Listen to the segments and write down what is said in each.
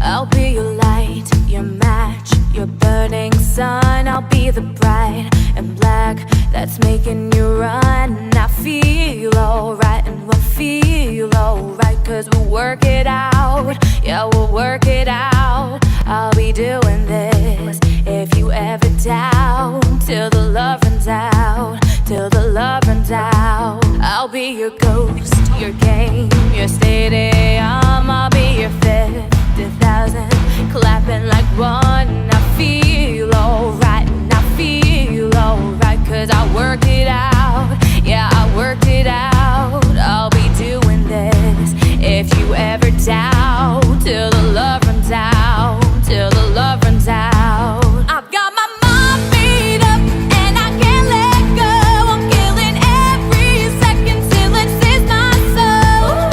I'll be your light, your match, your burning sun. I'll be the bride and black that's making you run. I feel alright and we'll feel alright, 'cause we'll work it out. Yeah, we'll work it out. I'll be doing this if you ever doubt, till the love runs out, till the love runs out. I'll be your ghost, your game, your stadium. I'll be your 50,000 clapping like one. I feel alright and I feel alright, 'cause I worked it out. Yeah, I worked it out. I'll be doing this if you ever doubt, till the love runs out, till the love runs out. I've got my mind made up and I can't let go. I'm killing every second till it saves my soul.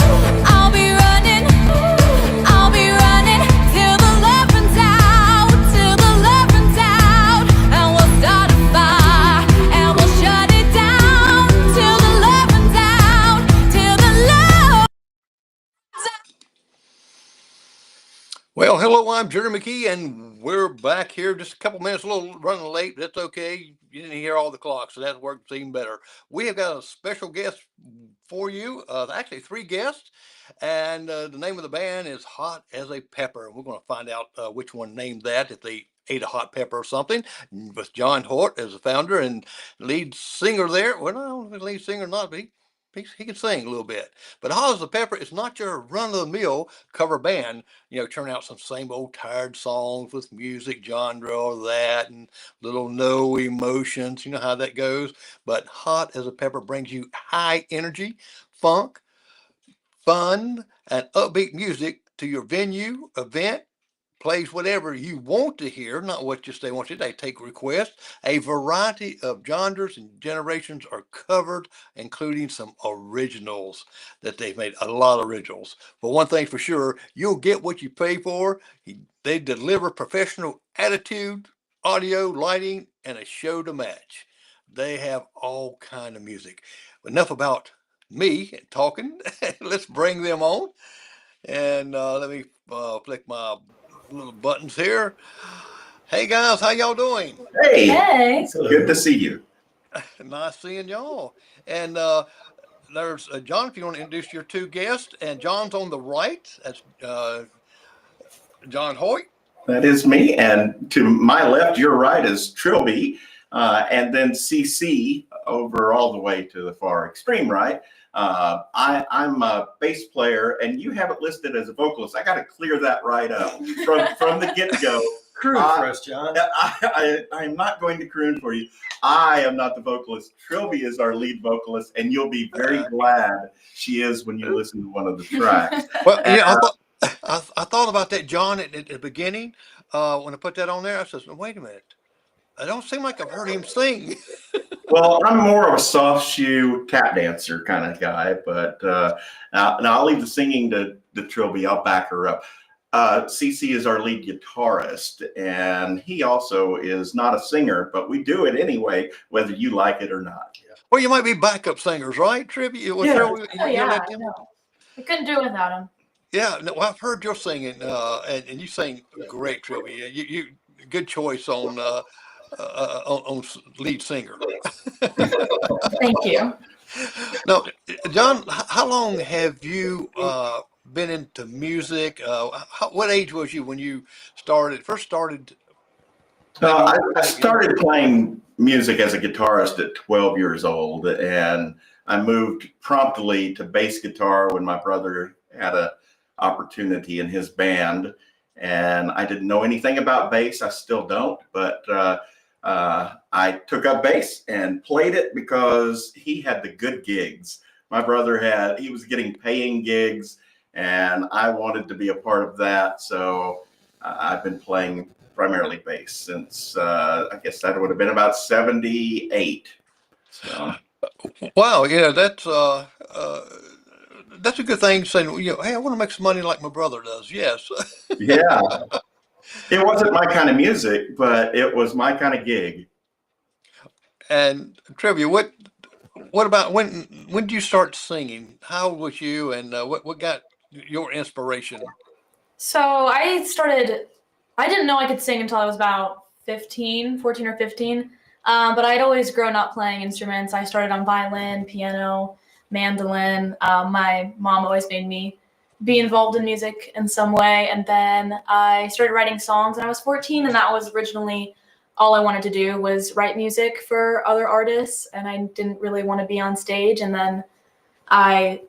I'll be running till the love runs out, till the love runs out. And we'll start a fire and we'll shut it down, till the love runs out, till the love. Well, hello, I'm Jerry McKee, and we're back here just a couple minutes, a little running late. That's okay. You didn't hear all the clocks, so that works even better. We have got a special guest for you, actually three guests, and the name of the band is Hot as a Pepper. We're going to find out which one named that, if they ate a hot pepper or something, with John Hoyt as the founder and lead singer there. Well, I don't know if lead singer or not, but he can sing a little bit. But Hot as a Pepper is not your run-of-the-mill cover band, turn out some same old tired songs with music genre or that and little no emotions. You know how that goes. But Hot as a Pepper brings you high energy, funk, fun, and upbeat music to your venue, event, plays whatever you want to hear, not what just they want to. They take requests. A variety of genres and generations are covered, including some originals that they've made. A lot of originals. But one thing for sure, you'll get what you pay for. They deliver professional attitude, audio, lighting, and a show to match. They have all kind of music. Enough about me talking. Let's bring them on. And let me flick my little buttons here. Hey guys, how y'all doing? Hey, Hey. it's good to see you. Nice seeing y'all. And there's John, if you want to introduce your two guests. And John's on the right. That's John Hoyt. That is me. And to my left, your right is Trilby. And then CC over all the way to the far extreme right. I'm a bass player, and you have it listed as a vocalist. I got to clear that right up from the get-go. Croon for us, John. I'm not going to croon for you. I am not the vocalist. Trilby is our lead vocalist, and you'll be very glad she is when you listen to one of the tracks. Well, yeah, I thought about that, John, at the beginning. When I put that on there, I said, wait a minute. I don't seem like I've heard him sing. Well, I'm more of a soft shoe tap dancer kind of guy, but now I'll leave the singing to Trilby. I'll back her up. CC is our lead guitarist, and he also is not a singer, but we do it anyway, whether you like it or not. Well, you might be backup singers, right, Tribby? Yeah, we couldn't do it without him. Yeah, no, well, I've heard your singing, and you sing great, Trilby. You good choice on lead singer. Thank you. Now, John, how long have you been into music? What age was you when you first started? I started playing music as a guitarist at 12 years old, and I moved promptly to bass guitar when my brother had an opportunity in his band. And I didn't know anything about bass. I still don't, but I took up bass and played it because he had the good gigs. My brother he was getting paying gigs, and I wanted to be a part of that. So I've been playing primarily bass since I guess that would have been about 78. So. Wow, yeah, that's a good thing. Saying, hey, I want to make some money like my brother does. Yes. Yeah. It wasn't my kind of music, but it was my kind of gig. And trivia, what about when did you start singing? How old was you, and what got your inspiration? So I didn't know I could sing until I was about 14 or 15. But I'd always grown up playing instruments. I started on violin, piano, mandolin. My mom always made me be involved in music in some way. And then I started writing songs when I was 14, and that was originally all I wanted to do was write music for other artists, and I didn't really want to be on stage. And then I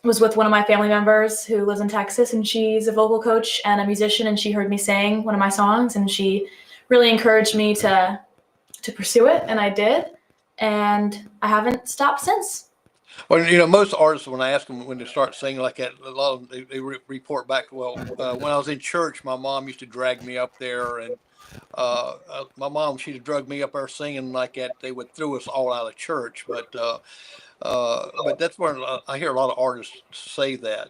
was with one of my family members who lives in Texas, and she's a vocal coach and a musician, and she heard me sing one of my songs, and she really encouraged me to pursue it, and I did, and I haven't stopped since. Well, most artists, when I ask them when they start singing like that, a lot of them, they report back, well, when I was in church, my mom used to drag me up there, and my mom, she'd have drugged me up there singing like that. They would throw us all out of church, but that's where I hear a lot of artists say that.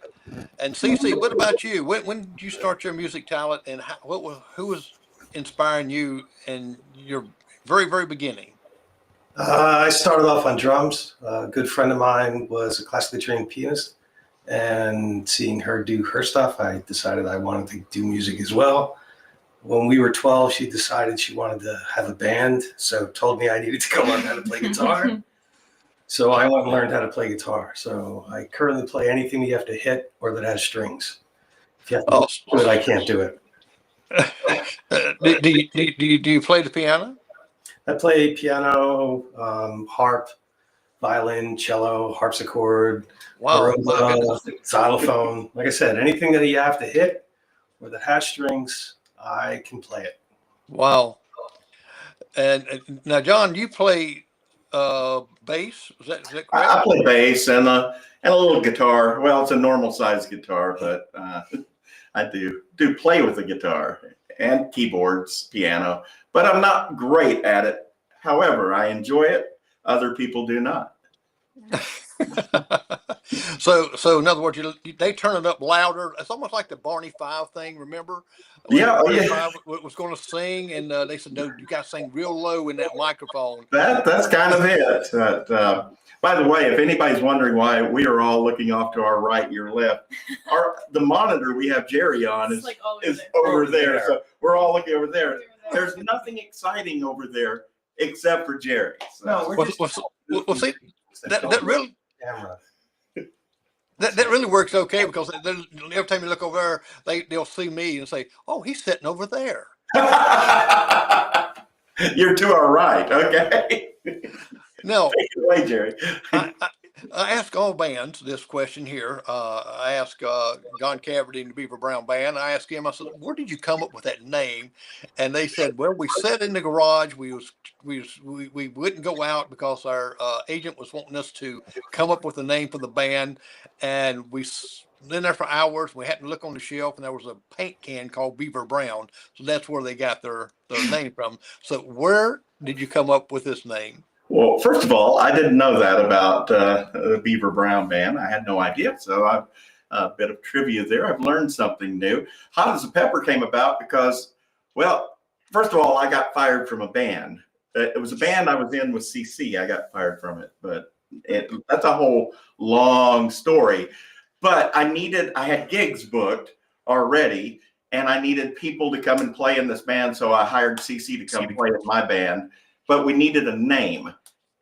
And CC, what about you? When did you start your music talent, and who was inspiring you in your very, very beginning? I started off on drums. A good friend of mine was a classically trained pianist, and seeing her do her stuff, I decided I wanted to do music as well. When we were 12, she decided she wanted to have a band, so told me I needed to go learn how to play guitar. So I went and learned how to play guitar. So I currently play anything that you have to hit or that has strings. If you have to do it, I can't do it. Do you play the piano? I play piano, harp, violin, cello, harpsichord, Wow, marimba, xylophone. Like I said, anything that you have to hit or that has strings, I can play it. wow. And now, John, you play bass. Is that correct? I play bass and a little guitar. Well, it's a normal size guitar, but I do play with the guitar and keyboards, piano, but I'm not great at it. However, I enjoy it. Other people do not. So in other words, they turn it up louder. It's almost like the Barney Five thing. Remember, when Yeah, Barney yeah. Five was going to sing, and they said, "No, you got to sing real low in that microphone." That's kind of it. By the way, if anybody's wondering why we are all looking off to our right, your left, the monitor we have Jerry on is over there. So we're all looking over there. There's nothing exciting over there except for Jerry. So. No, we're just See, that really. camera. That really works okay because every time you look over there, they'll see me and say, "Oh, he's sitting over there." You're to our right, okay? No, take it away, Jerry. I ask all bands this question here. I asked John Cavity in the Beaver Brown Band. I asked him. I said, "Where did you come up with that name?" And they said, "Well, we sat in the garage. We wouldn't go out because our agent was wanting us to come up with a name for the band, and we been there for hours. We had to look on the shelf, and there was a paint can called Beaver Brown. So that's where they got their name from. So where did you come up with this name?" Well, first of all, I didn't know that about the Beaver Brown Band. I had no idea. So I've a bit of trivia there. I've learned something new. Hot as a Pepper came about because, well, first of all, I got fired from a band. It was a band I was in with CC. I got fired from it, but that's a whole long story. But I had gigs booked already, and I needed people to come and play in this band. So I hired CC to come play in my band, but we needed a name.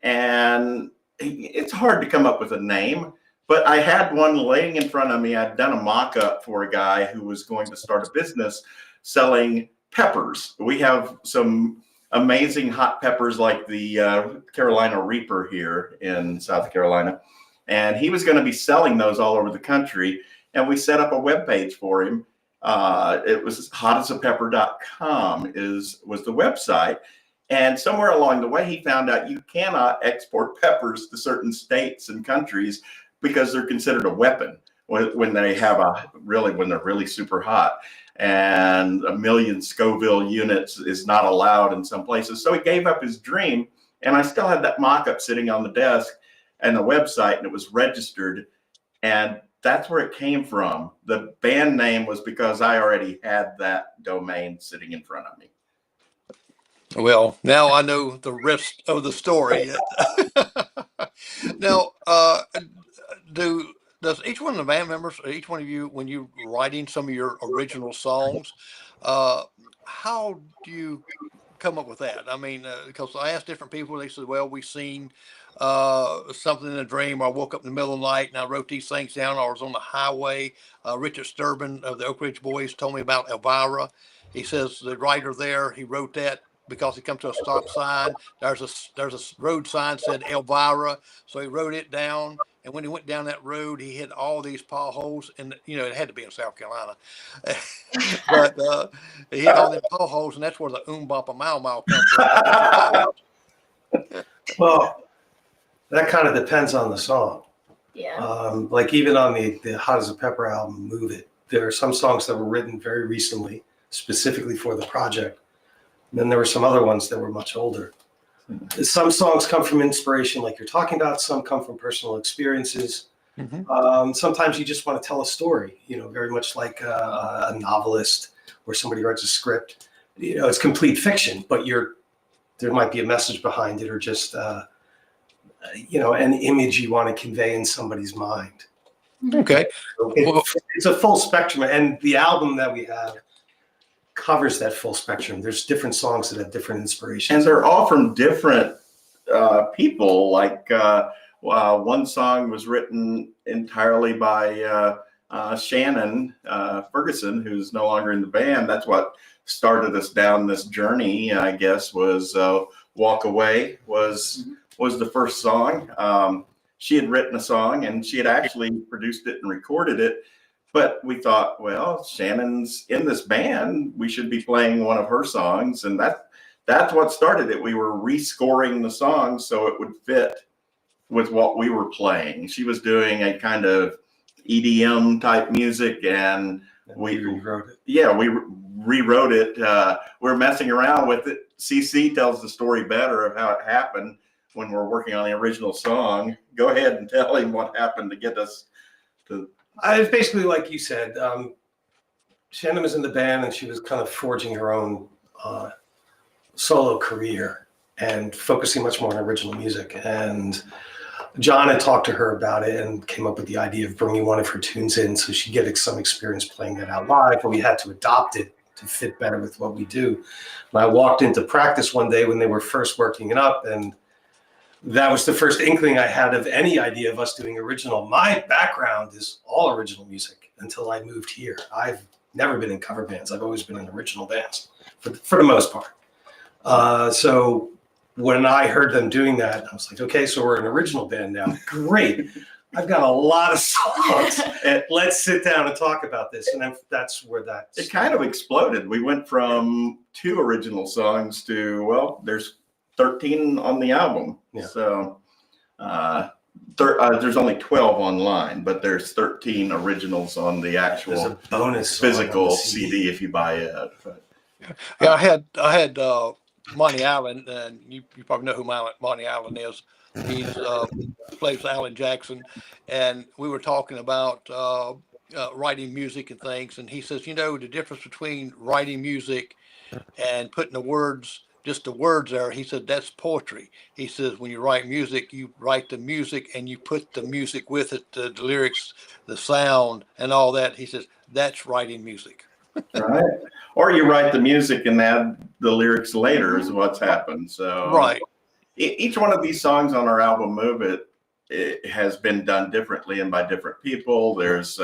And it's hard to come up with a name, but I had one laying in front of me. I'd done a mock-up for a guy who was going to start a business selling peppers. We have some amazing hot peppers like the Carolina Reaper here in South Carolina. And he was going to be selling those all over the country. And we set up a webpage for him. It was hotasapepper.com was the website. And somewhere along the way, he found out you cannot export peppers to certain states and countries because they're considered a weapon when they're really super hot. And 1 million Scoville units is not allowed in some places. So he gave up his dream. And I still had that mock-up sitting on the desk and the website, and it was registered. And that's where it came from. The band name was because I already had that domain sitting in front of me. Well, now I know the rest of the story. Now, do does each one of the band members, each one of you, when you're writing some of your original songs, how do you come up with that? I mean, because I asked different people, they said, well, we seen something in a dream, or I woke up in the middle of the night and I wrote these things down, or I was on the highway. Richard Sturban of the Oak Ridge Boys told me about Elvira. He says the writer there, he wrote that because he come to a stop sign. There's a road sign said Elvira, so he wrote it down. And when he went down that road, he hit all these potholes, and it had to be in South Carolina. But he hit all them potholes, and that's where the Bumpa Mau come from. That's what I thought. Well, that kind of depends on the song. Yeah. Like even on the Hot as a Pepper album, Move It, there are some songs that were written very recently, specifically for the project. And then there were some other ones that were much older. Some songs come from inspiration, like you're talking about. Some come from personal experiences. Sometimes you just want to tell a story, very much like a novelist where somebody writes a script. It's complete fiction, but there might be a message behind it, or just an image you want to convey in somebody's mind. Okay. So it's a full spectrum, and the album that we have covers that full spectrum. There's different songs that have different inspirations, and they're all from different people. Like one song was written entirely by Shannon Ferguson, who's no longer in the band. That's what started us down this journey, I guess, was Walk Away was the first song. She had written a song, and she had actually produced it and recorded it. But we thought, well, Shannon's in this band, we should be playing one of her songs. And that's what started it. We were rescoring the songs so it would fit with what we were playing. She was doing a kind of EDM type music, and we rewrote it. Yeah, we rewrote it. We're messing around with it. CC tells the story better of how it happened when we're working on the original song. Go ahead and tell him what happened to get us to. It's basically like you said. Shannon was in the band, and she was kind of forging her own solo career and focusing much more on original music. And John had talked to her about it and came up with the idea of bringing one of her tunes in so she'd get some experience playing that out live, but we had to adopt it to fit better with what we do. And I walked into practice one day when they were first working it up, and that was the first inkling I had of any idea of us doing original. My background is all original music until I moved here. I've never been in cover bands. I've always been in original bands for the most part. So when I heard them doing that, I was like, okay, so we're an original band now. Great. I've got a lot of songs. And let's sit down and talk about this. And then that's where it kind of exploded. We went from 2 original songs to, well, there's 13 on the album. Yeah. So there's only 12 online, but there's 13 originals on the actual There's a bonus physical CD if you buy it. But, yeah, I had Monty Allen, and you probably know who Monty Allen is. He's plays with Alan Jackson, and we were talking about writing music and things, and he says, the difference between writing music and putting just the words there, he said, that's poetry. He says, when you write music, you write the music and you put the music with it, the lyrics, the sound, and all that. He says, that's writing music. right. Or you write the music and add the lyrics later is what's happened. So right. Each one of these songs on our album, Move It has been done differently and by different people. There's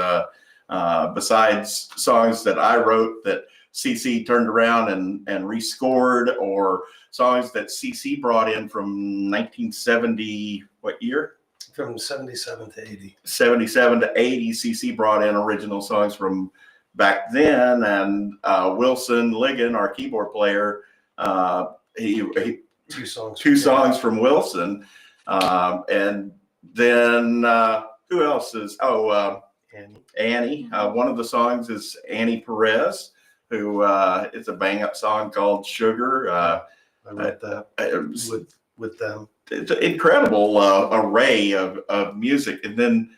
besides songs that I wrote that CC turned around and rescored, or songs that CC brought in from 1970, what year? From 77 to 80. 77 to 80, CC brought in original songs from back then, and Wilson Ligon, our keyboard player, he 2 songs. 2 songs from Wilson, and then who else is? Annie. One of the songs is Annie Perez, who it's a bang up song called Sugar. I wrote that with them. It's an incredible array of music. And then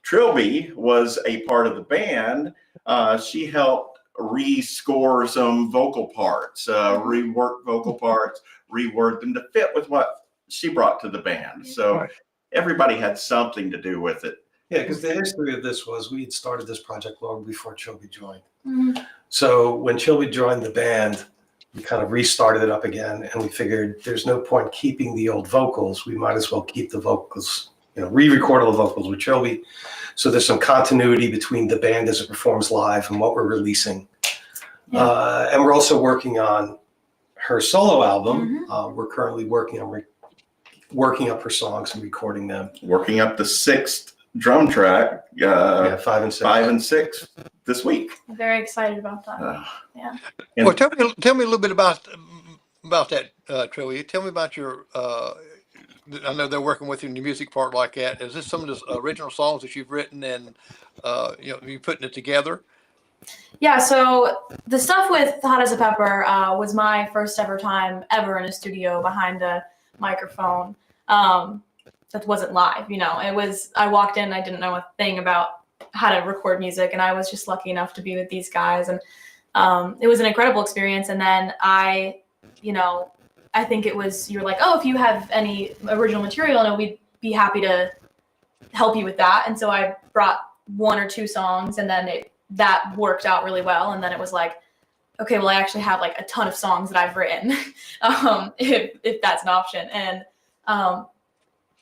Trilby was a part of the band. She helped rescore some vocal parts, rework vocal parts, reword them to fit with what she brought to the band. So everybody had something to do with it. Yeah, because the history of this was we had started this project long before Chilby joined. Mhm. So when Chilby joined the band, we kind of restarted it up again, and we figured there's no point keeping the old vocals. We might as well keep the vocals, re-record all the vocals with Chilby. So there's some continuity between the band as it performs live and what we're releasing. Yeah. And we're also working on her solo album. We're currently working on working up her songs and recording them. Working up the 6th drum track, Yeah, 5 and 6. 5 and 6 this week. I'm very excited about that. Yeah. And- Well, tell me a little bit about that, Trilly. Tell me about your. I know they're working with you in the music part like that. Is this some of the original songs that you've written, and you putting it together? Yeah, so the stuff with Hot as a Pepper was my first ever time ever in a studio behind a microphone. That wasn't live, It was, I walked in, I didn't know a thing about how to record music, and I was just lucky enough to be with these guys, and it was an incredible experience. And then I think it was, you're like, oh, if you have any original material, we'd be happy to help you with that. And so I brought 1 or 2 songs, and then that worked out really well. And then it was like, okay, well, I actually have like a ton of songs that I've written, if that's an option. And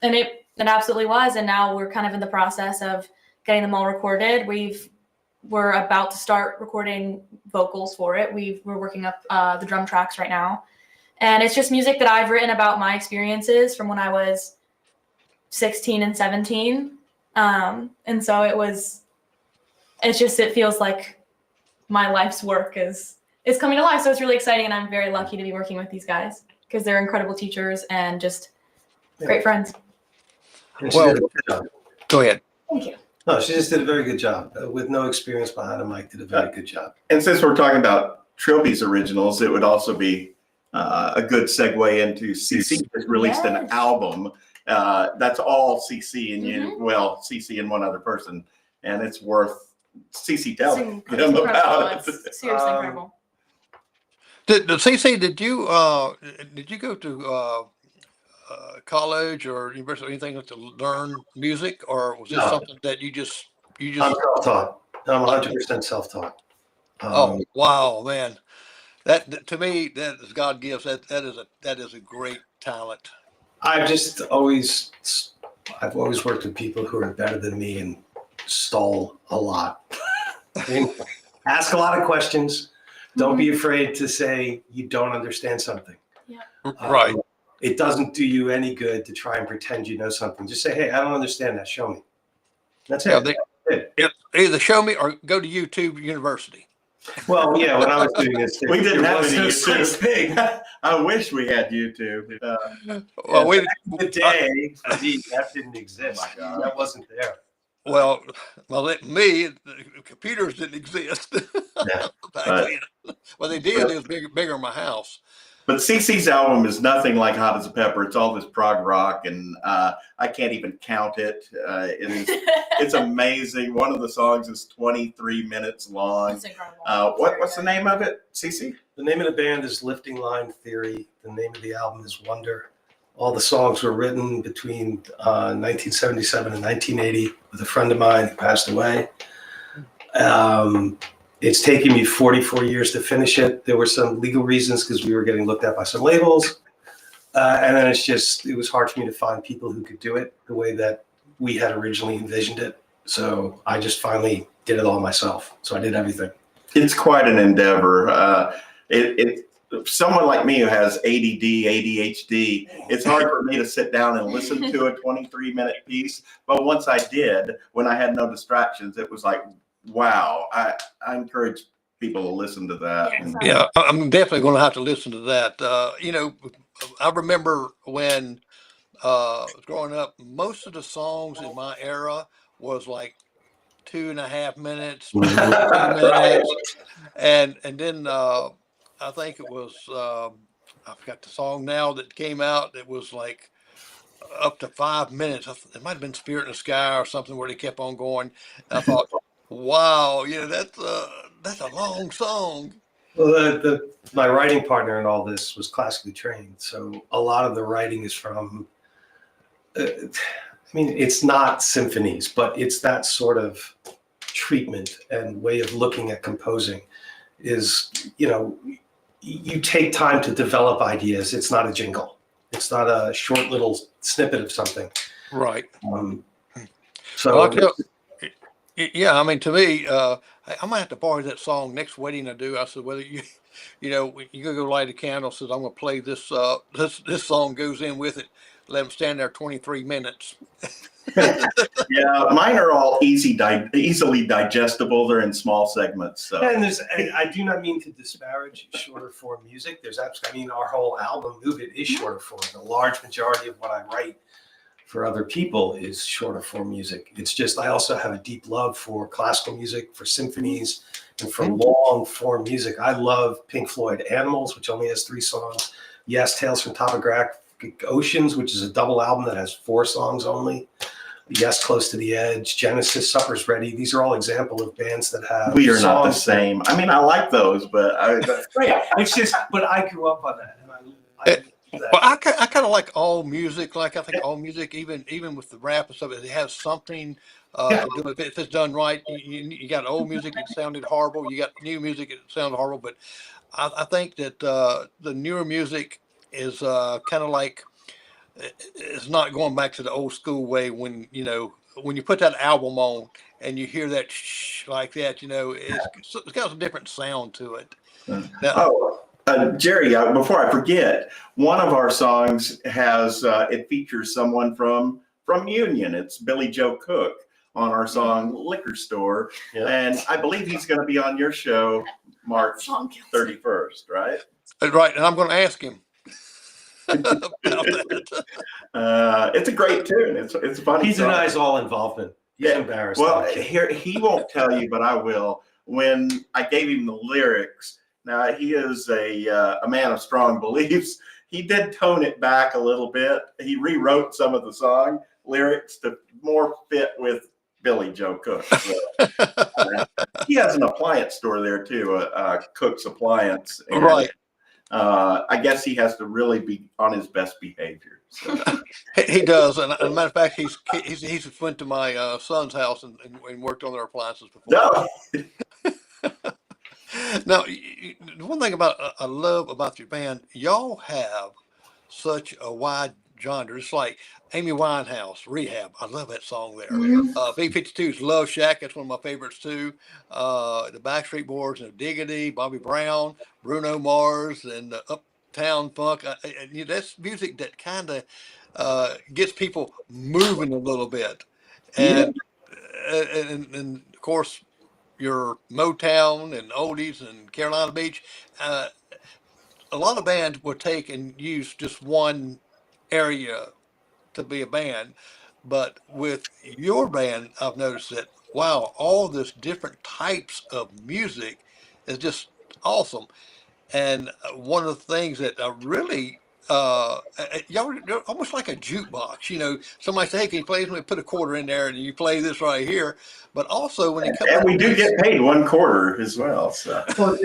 it absolutely was. And now we're kind of in the process of getting them all recorded. We're about to start recording vocals for it. We're working up the drum tracks right now. And it's just music that I've written about my experiences from when I was 16 and 17. And so it feels like my life's work is coming to life. So it's really exciting. And I'm very lucky to be working with these guys because they're incredible teachers and just great friends. Well, go ahead. Thank you. No, she just did a very good job. With no experience behind a mic, did a very good job. And since we're talking about Trilby's originals, it would also be a good segue into CC has released an album. That's all CC and CC and one other person, and it's worth CC telling them about it. It's seriously incredible. CC, did you go to college or university or anything to learn music, or was this something that you just? I'm self-taught. I'm 100% self-taught. Oh wow, man! That to me, that is God gives. That is a great talent. I've always worked with people who are better than me and stall a lot. Ask a lot of questions. Don't be afraid to say you don't understand something. Yeah. Right. It doesn't do you any good to try and pretend you know something. Just say, hey, I don't understand that. Show me. That's it. Either show me or go to YouTube University. Well, yeah, when I was doing this, We didn't have any no such YouTube. thing. I wish we had YouTube. Well, The day, that didn't exist. That wasn't there. Well, the computers didn't exist. Yeah. Back then. Well, they did. It was bigger in my house. But CC's album is nothing like Hot as a Pepper. It's all this prog rock, and I can't even count it. It's amazing. One of the songs is 23 minutes long. It's incredible. What's the name of it, CC? The name of the band is Lifting Line Theory. The name of the album is Wonder. All the songs were written between 1977 and 1980 with a friend of mine who passed away. It's taken me 44 years to finish it. There were some legal reasons because we were getting looked at by some labels. And then it was hard for me to find people who could do it the way that we had originally envisioned it. So I just finally did it all myself. So I did everything. It's quite an endeavor. Someone like me who has ADD, ADHD, it's hard for me to sit down and listen to a 23-minute piece. But once I did, when I had no distractions, it was like, wow. I encourage people to listen to that. Yeah, I'm definitely going to have to listen to that. I remember when growing up, most of the songs in my era was like 2.5 minutes, 3 minutes, and then I think it was I forgot the song now that came out. It was like up to 5 minutes. It might have been Spirit in the Sky or something where they kept on going. And I thought, wow, that's a long song. Well, my writing partner in all this was classically trained, so a lot of the writing is from. I mean, it's not symphonies, but it's that sort of treatment and way of looking at composing is, you take time to develop ideas. It's not a jingle. It's not a short little snippet of something. Right. Um, Well, I so tell, yeah, I mean, to me, I might have to borrow that song next wedding I do. I said, whether you, you go light a candle. Says I'm going to play this. This song goes in with it. Let them stand there 23 minutes. Yeah, mine are all easily digestible. They're in small segments. So. and I do not mean to disparage shorter form music. Our whole album Move It is shorter form. The large majority of what I write for other people is shorter form music. It's just, I also have a deep love for classical music, for symphonies, and for long form music. I love Pink Floyd Animals, which only has 3 songs. Yes, Tales from Topographic Oceans, which is a double album that has 4 songs only. Yes, Close to the Edge, Genesis, Supper's Ready. These are all examples of bands that have We are songs. not the same. I mean, I like those, but It's just, but I grew up on that, and I love that. Well, I kind of like all music. Like I think all music, even with the rap and stuff, it has something to do with it. If it's done right. You got old music that sounded horrible. You got new music that sounded horrible. But I think that the newer music is kind of like it's not going back to the old school way when you put that album on and you hear that like that. It's got a different sound to it. Now, Jerry, before I forget, one of our songs has it features someone from Union. It's Billy Joe Cook on our song "Liquor Store," and I believe he's going to be on your show March 31st, right? right, and I'm going to ask him. It's a great tune. It's funny. He denies all involvement. He's embarrassed. Well, here he won't tell you, but I will. When I gave him the lyrics, now he is a man of strong beliefs. He did tone it back a little bit. He rewrote some of the song lyrics to more fit with Billy Joe Cook. So, he has an appliance store there too, Cook's Appliance. And, right. I guess he has to really be on his best behavior. So. He does, and as a matter of fact, he's went to my son's house and worked on their appliances before. No. Now, the one thing I love about your band, y'all have such a wide genre. It's like Amy Winehouse, Rehab. I love that song there. B-52's Love Shack. That's one of my favorites too. The Backstreet Boys, Diggity, Bobby Brown, Bruno Mars, and Uptown Funk. That's music that kind of gets people moving a little bit. And of course, your Motown and oldies and Carolina Beach. A lot of bands will take and use just one area to be a band, but with your band, I've noticed that all this different types of music is just awesome. And one of the things that I really y'all are almost like a jukebox. Somebody say, hey, can you play this? We put a quarter in there and you play this right here. But also when it comes, and we do get paid 1/4 as well. So. Well,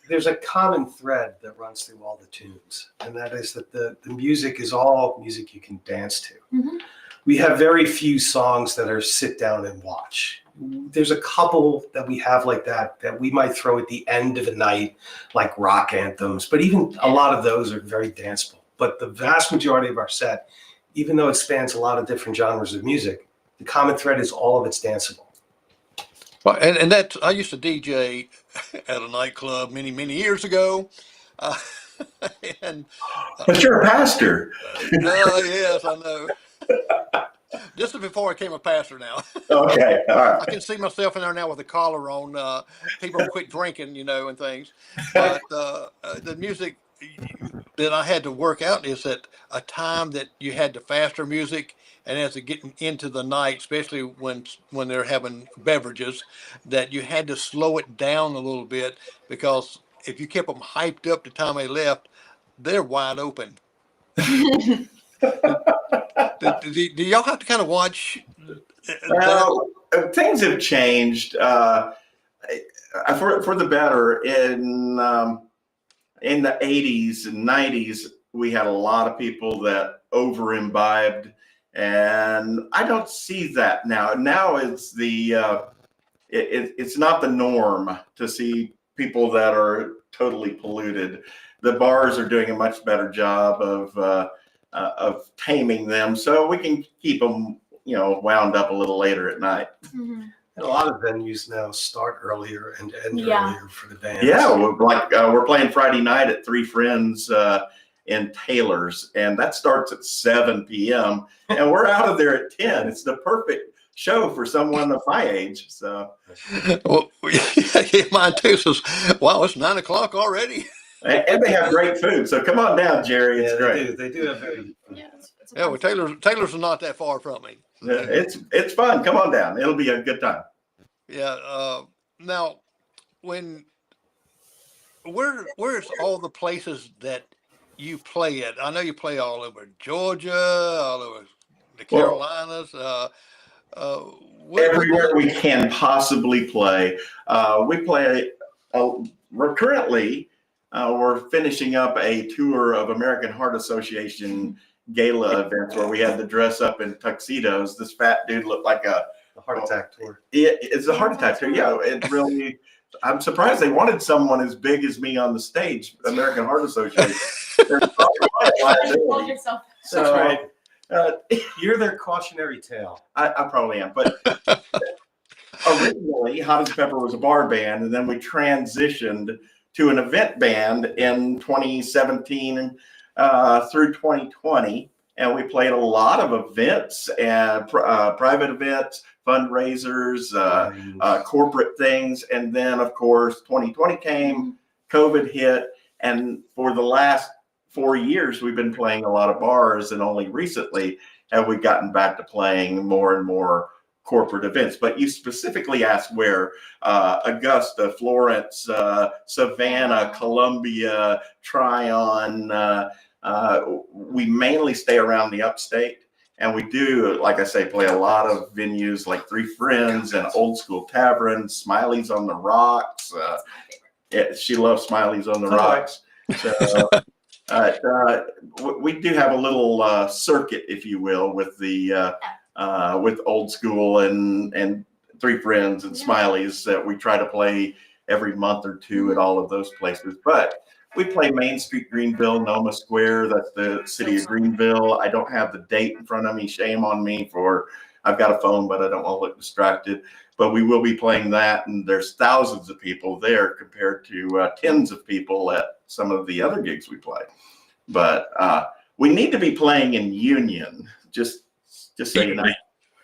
there's a common thread that runs through all the tunes, and that is that the music is all music you can dance to. Mm-hmm. We have very few songs that are sit down and watch. There's a couple that we have like that we might throw at the end of a night, like rock anthems, but even a lot of those are very danceable. But the vast majority of our set, even though it spans a lot of different genres of music, the common thread is all of it's danceable. Well, and that I used to DJ at a nightclub many years ago, and but you're a pastor. Yes, I know. Just before I became a pastor now. Okay, all right. I can see myself in there now with a collar on. People quit drinking, and things. But the music that I had to work out is at a time that you had the faster music, and as it getting into the night, especially when they're having beverages, that you had to slow it down a little bit, because if you kept them hyped up the time they left, they're wide open. Do y'all have to kind of watch? Well, things have changed for the better. In the 80s and 90s, we had a lot of people that over imbibed And I don't see that now. Now it's it's not the norm to see people that are totally polluted. The bars are doing a much better job of taming them, so we can keep them, wound up a little later at night. Mm-hmm. And a lot of venues now start earlier and end earlier for the bands. Yeah, we're playing Friday night at Three Friends in Taylor's, and that starts at 7 p.m. and we're out of there at 10. It's the perfect show for someone of my age. So, Well, yeah, mine too says, wow, it's 9 o'clock already. and they have great food. So come on down, Jerry. It's great. They do have very good food. Yeah, it's Yeah, well, Taylor's are not that far from me. Yeah, it's fun. Come on down. It'll be a good time. Yeah. Now, where's all the places that you play at? I know you play all over Georgia, all over the Carolinas. Everywhere we can possibly play. We play. We're finishing up a tour of American Heart Association gala events where we had to dress up in tuxedos. This fat dude looked like a heart attack tour. It's a heart attack tour. Yeah, it really. I'm surprised they wanted someone as big as me on the stage. American Heart Association. So right. You're their cautionary tale. I probably am, but originally Hot as Pepper was a bar band, and then we transitioned to an event band in 2017 through 2020, and we played a lot of events and private events, fundraisers, corporate things, and then of course 2020 came, COVID hit, and for the last 4 years we've been playing a lot of bars, and only recently have we gotten back to playing more and more corporate events. But you specifically asked where. Augusta, Florence, Savannah, Columbia, Tryon. We mainly stay around the upstate, and we do, like I say, play a lot of venues like Three Friends and Old School Tavern, Smiley's on the Rocks. She loves Smiley's on the Rocks. So, we do have a little circuit, if you will, with the with Old School and Three Friends and Smiley's that we try to play every month or two at all of those places. But we play Main Street, Greenville, Noma Square. That's the city of Greenville. I don't have the date in front of me. Shame on me I've got a phone, but I don't want to look distracted. But we will be playing that, and there's thousands of people there compared to tens of people at some of the other gigs we play. But we need to be playing in Union, just so you know.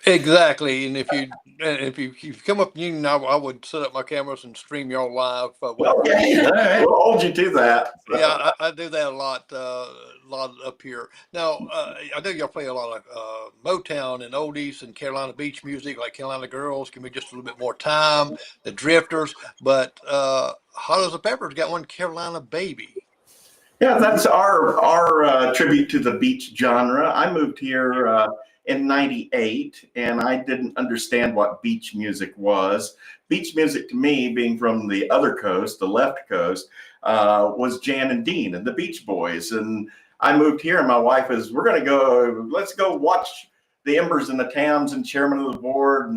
Exactly, and if you come up Union, I would set up my cameras and stream y'all live. We'll hold you to that. So. Yeah, I do that a lot up here. Now, I know y'all play a lot of Motown and oldies and Carolina beach music, like Carolina Girls. Give me just a little bit more time. The Drifters, but Hot as a Pepper's got one, Carolina Baby. Yeah, that's our tribute to the beach genre. I moved here in '98, and I didn't understand what beach music was. Beach music to me, being from the other coast, the left coast, was Jan and Dean and the Beach Boys. And I moved here, and my wife is, let's go watch the Embers and the Tams and Chairman of the Board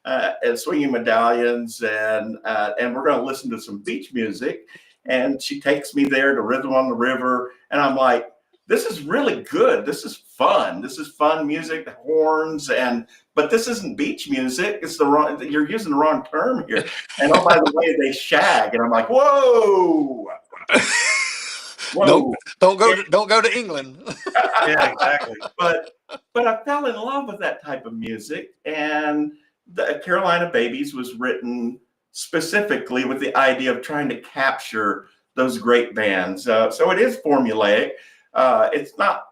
and Swinging Medallions, and we're going to listen to some beach music. And she takes me there to Rhythm on the River, and I'm like, this is really good. This is fun. This is fun music, the horns, but this isn't beach music. You're using the wrong term here. And oh, by the way, they shag, and I'm like, whoa. Whoa. Don't go to England. Yeah, exactly. But I fell in love with that type of music, and the Carolina Babies was written specifically with the idea of trying to capture those great bands. So it is formulaic. It's not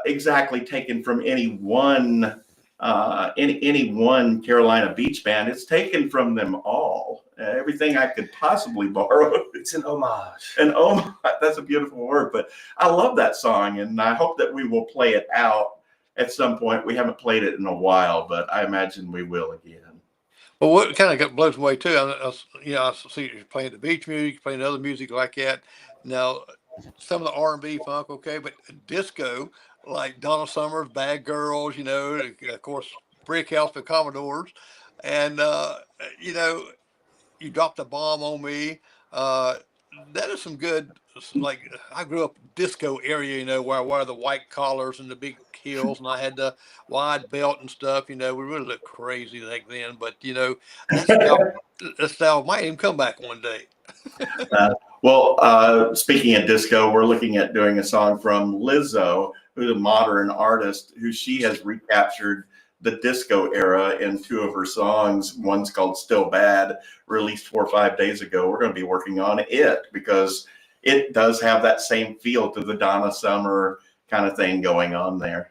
exactly taken from any one Carolina beach band. It's taken from them all. Everything I could possibly borrow. It's an homage. An homage. That's a beautiful word. But I love that song, and I hope that we will play it out at some point. We haven't played it in a while, but I imagine we will again. Well, what kind of blows me away too, I see you playing the beach music, playing other music like that. Now, some of the R&B funk, okay, but disco like Donna Summer's Bad Girls, of course, Brick House, the Commodores, and you know, you dropped a bomb on me. Uh, that is some good. Like I grew up disco area, where I wear the white collars and the big heels, and I had the wide belt and stuff. We really looked crazy back then, but that style might even come back one day. Speaking of disco, we're looking at doing a song from Lizzo, who's a modern artist, who she has recaptured the disco era in two of her songs. One's called Still Bad, released 4 or 5 days ago. We're going to be working on it because it does have that same feel to the Donna Summer kind of thing going on there.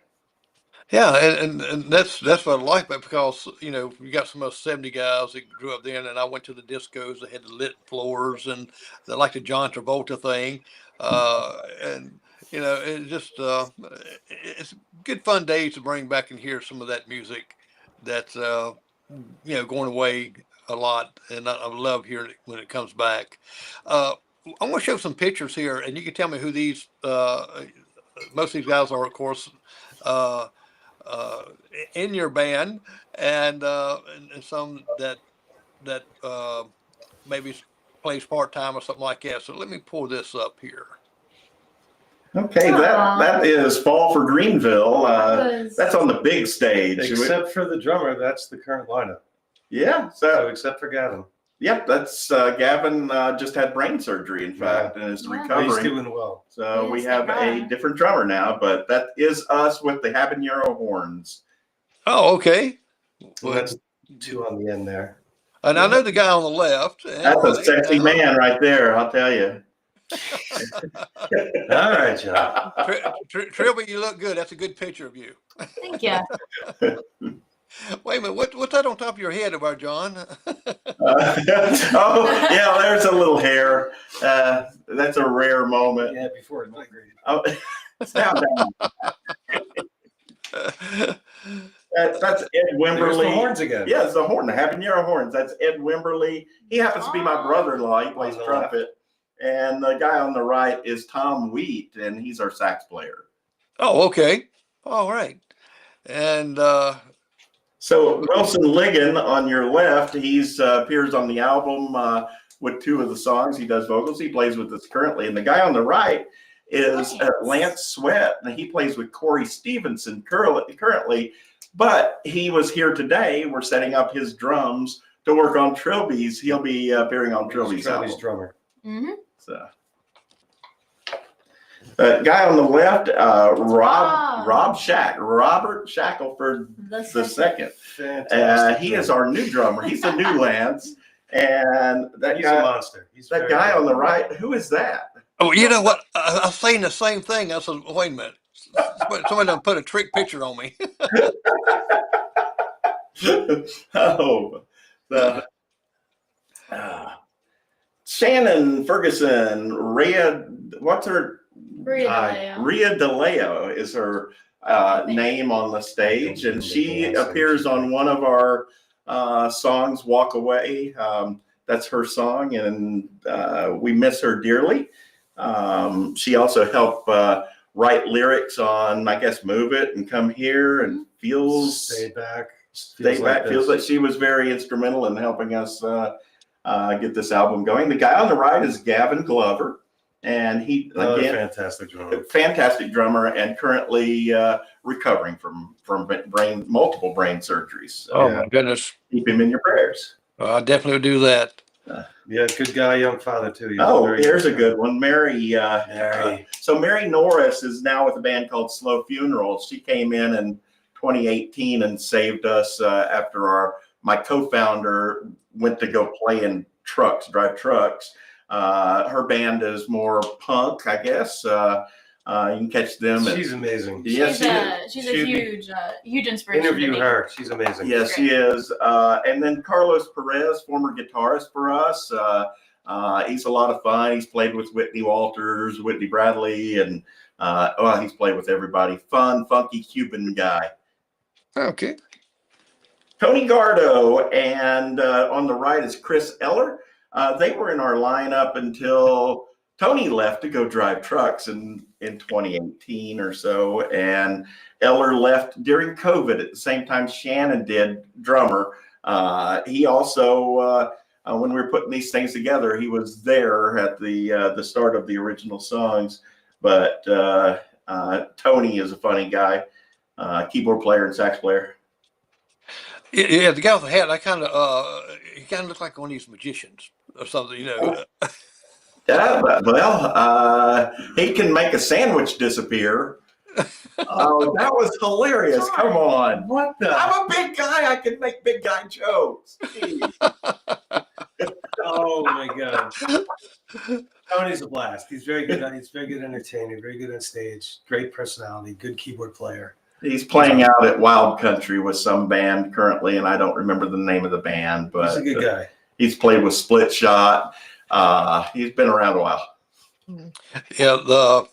Yeah, and that's what I like about it because you got some of those 70 guys that grew up then, and I went to the discos that had the lit floors and they like the John Travolta thing, and it just it's good fun days to bring back and hear some of that music that's going away a lot, and I love hearing it when it comes back. Uh, I'm going to show some pictures here, and you can tell me who these most of these guys are, of course. Uh, uh, in your band, and some that maybe plays part time or something like that. So let me pull this up here. Okay, that is Fall for Greenville. That's on the big stage. Except for the drummer, that's the current lineup. Yeah, so except for Gavin. Yep, that's Gavin just had brain surgery, in fact, and is recovering. He's doing well. So we have a different drummer now, but that is us with the habanero horns. Oh, okay. Well, that's 2 on the end there. And I know the guy on the left. That's a sexy man right there, I'll tell you. All right, John. Trilby, you look good. That's a good picture of you. Thank you. Wait a minute, what's that on top of your head over, John? Oh, yeah, there's a little hair. That's a rare moment. Yeah, before it migrated. Oh, it's now down. That's Ed Wimberly. There's the horns again. Yeah, it's the horn, the habanero horns. That's Ed Wimberly. He happens to be my brother-in-law. He plays trumpet. And the guy on the right is Tom Wheat, and he's our sax player. Oh, okay. All right. And so Wilson Ligon on your left, he's appears on the album with 2 of the songs. He does vocals. He plays with us currently. And the guy on the right is Lance Sweat, and he plays with Corey Stevenson currently. But he was here today. We're setting up his drums to work on Trilby's. He'll be appearing on Trilby's album. Drummer. Mm-hmm. So. Guy on the left, Robert Shackelford the second. He is our new drummer. He's the new Lance, and he's a monster. That guy on the right, who is that? Oh, you know what? I was saying the same thing. I said, wait a minute. Somebody done put a trick picture on me. Shannon Ferguson, Rhea DeLeo is her name on the stage, and she appears on one of our songs, Walk Away. That's her song, and we miss her dearly. She also helped write lyrics on, I guess, Move It and Come Here and Stay Back. Feels like she was very instrumental in helping us get this album going. The guy on the right is Gavin Glover. And he fantastic drummer, and currently recovering from multiple brain surgeries. So, my goodness! Keep him in your prayers. I definitely would do that. Good guy, young father too. Here's a good one, Mary. So Mary Norris is now with a band called Slow Funerals. She came in 2018 and saved us after my co-founder went to go play in drive trucks. Her band is more punk, I guess. You can catch them. She's amazing. Yes, she's a huge inspiration. Interview her. She's amazing. Yes, she is. And then Carlos Perez, former guitarist for us. He's a lot of fun. He's played with Whitney Walters, Whitney Bradley, and he's played with everybody. Fun, funky Cuban guy. Okay. Tony Gardo, and on the right is Chris Eller. They were in our lineup until Tony left to go drive trucks in 2018 or so, and Eller left during COVID at the same time Shannon did, drummer. He also, when we were putting these things together, he was there at the start of the original songs. But Tony is a funny guy, keyboard player and sax player. Yeah, the guy with the hat, he kind of looked like one of these magicians or something, Yeah, well, he can make a sandwich disappear. Oh, that was hilarious. Come on. What the? I'm a big guy. I can make big guy jokes. Oh my God. Tony's a blast. He's very good. He's very good entertainer, very good on stage, great personality, good keyboard player. He's playing out at Wild Country with some band currently, and I don't remember the name of the band, but He's a good guy. He's played with Split Shot. He's been around a while. Yeah, the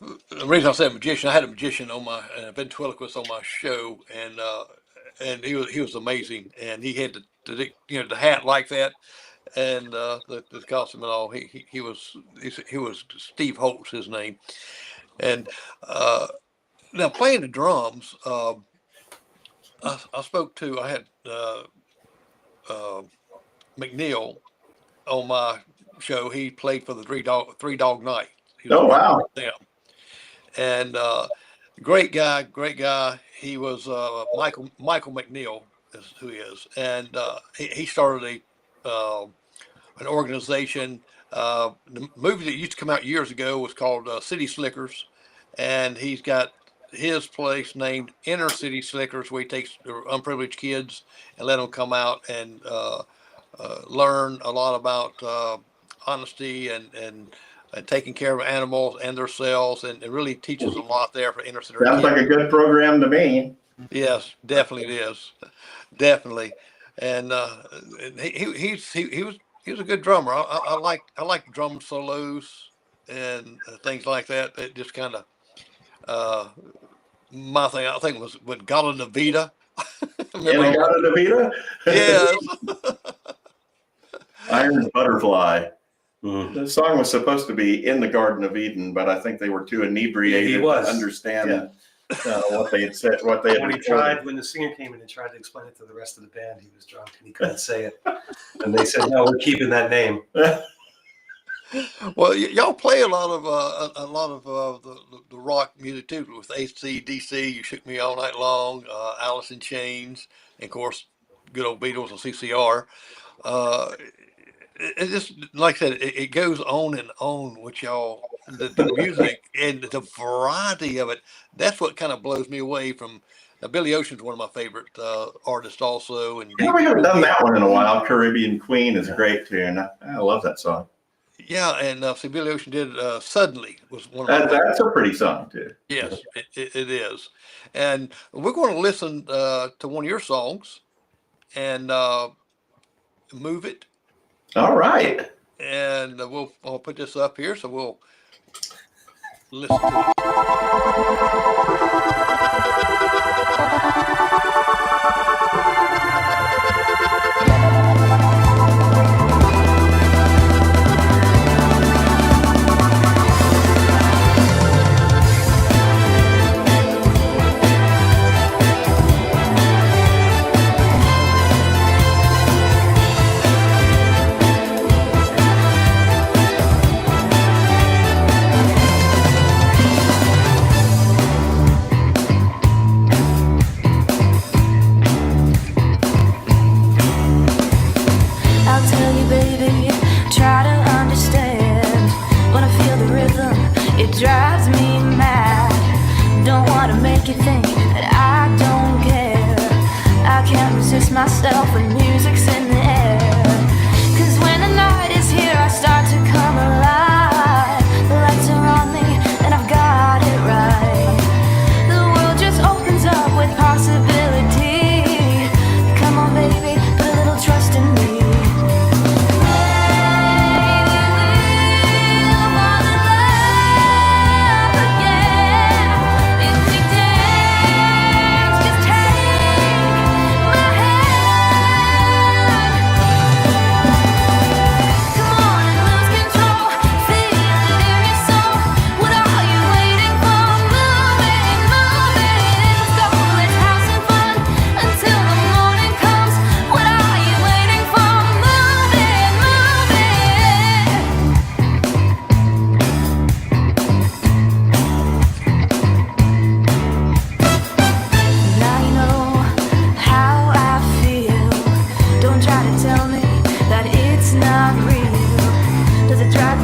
reason I said magician, I had a magician on my ventriloquist on my show, and he was amazing, and he had the hat like that, and the costume and all. He was Steve Holt's his name, and now playing the drums. I spoke to I had McNeil on my show. He played for the Three Dog Night. Oh, wow. Them. And great guy. He was Michael McNeil is who he is, and he started an organization. The movie that used to come out years ago was called City Slickers, and he's got his place named Inner City Slickers, where he takes unprivileged kids and let them come out and learn a lot about honesty and taking care of animals and themselves, and it really teaches a lot there for inner city. Sounds like a good program to me. Yes, definitely it is, definitely. And he was a good drummer. I like drum solos and things like that. It just kind of my thing. I think was with Gala Navita. Gala Navita. Yes. Iron Butterfly. Mm. The song was supposed to be in the Garden of Eden, but I think they were too inebriated to understand what they had said. What they had when the singer came in and tried to explain it to the rest of the band, he was drunk and he couldn't say it. And they said, "No, we're keeping that name." Well, y'all play a lot of the rock music too, with AC/DC. You Shook Me All Night Long, Alice in Chains, and of course, good old Beatles and CCR. It just, like I said, it goes on and on with y'all, the music and the variety of it. That's what kind of blows me away from. Billy Ocean's one of my favorite artists also. And we haven't done that one in a while. Caribbean Queen is a great tune. I love that song. Yeah, and see, Billy Ocean did Suddenly was one of my That's a pretty song too. Yes, it is. And we're going to listen to one of your songs and Move It. All right. And I'll put this up here, so we'll listen to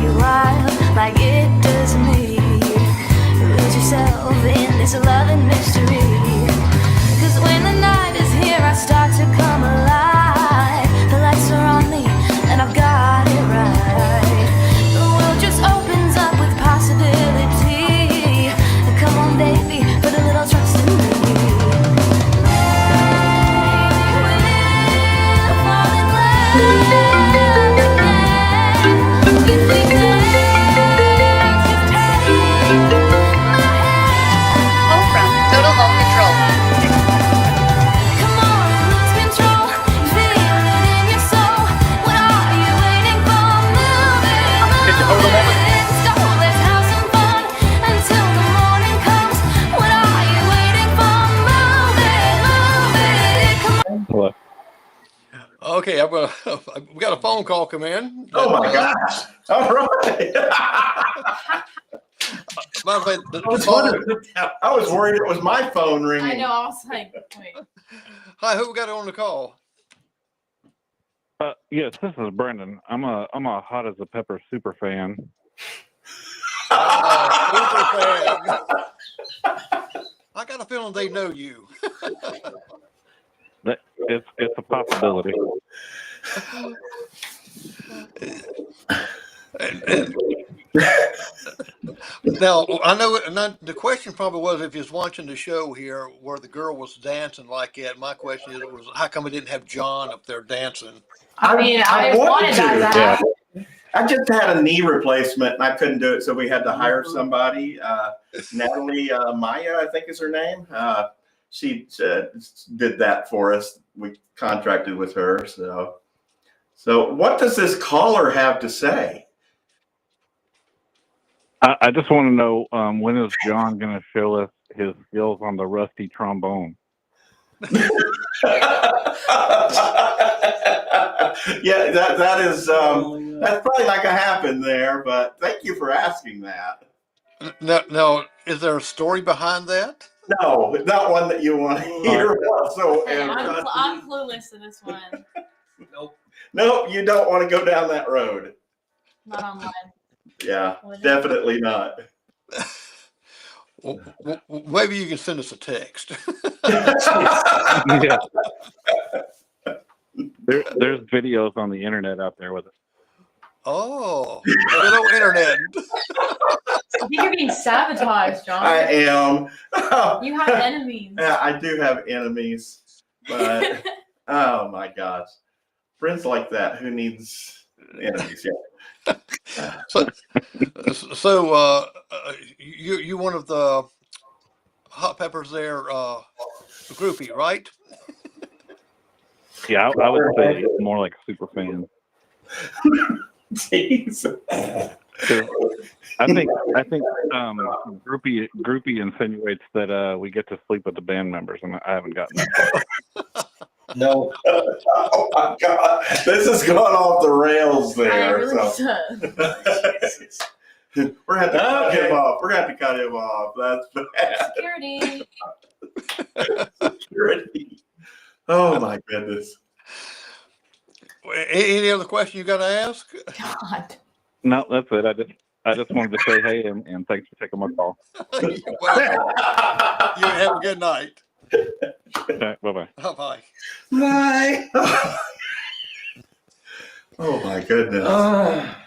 you wild like it does me. Lose yourself in this loving mystery. 'Cause when the night is here, I start to come alive. The lights are on me, and I've got it right. The world just opens up with possibility. Come on, baby, put a little trust in me. From Total Home Control. Come on, lose control. Feel it in your soul. What are you waiting for? Move it, Can you hold a moment? let's go. Let's have some fun until the morning comes. What are you waiting for? Move it, come on. Hello. Okay, we got a phone call come in. Oh my gosh! All right. By the way, the I was phone- wondering. I was worried it was my phone ringing. I know. I was like, wait. Hi, who we got on the call? Yes, this is Brendan. I'm a Hot as a Pepper super fan. Super fan. I got a feeling they know you. It's a possibility. And now I know, and the question probably was if you was watching the show here where the girl was dancing like that. My question was, how come we didn't have John up there dancing? I mean, I wanted that to Yeah. happen. I just had a knee replacement and I couldn't do it, so we had to hire somebody. Natalie Maya, I think is her name. She did that for us. We contracted with her. So what does this caller have to say? I just want to know when is John going to show us his skills on the rusty trombone? Yeah, that is that's probably not gonna happen there. But thank you for asking that. Now, is there a story behind that? No, not one that you want to hear whatsoever. I'm clueless to this one. Nope, you don't want to go down that road. Not online. Yeah, definitely not. Well, maybe you can send us a text. Yeah. There's videos on the internet out there with it. Oh, good old internet. I think you're being sabotaged, John. I am. You have enemies. Yeah, I do have enemies, but oh my gosh, friends like that. Who needs enemies? Yeah. So you one of the Hot Peppers there, groupie, right? Yeah, I would say more like a super fan. Jeez. I think groupie insinuates that we get to sleep with the band members, and I haven't gotten that far. No. Oh my God, this has gone off the rails I there. really So. We're gonna have to cut him off. We're gonna have to cut him off. That's bad. Security. Security. Oh my goodness. Any other question you got to ask? God. No, that's it. I just wanted to say hey and thanks for taking my call. Well, you have a good night. Bye bye. Bye. Bye. Oh my goodness.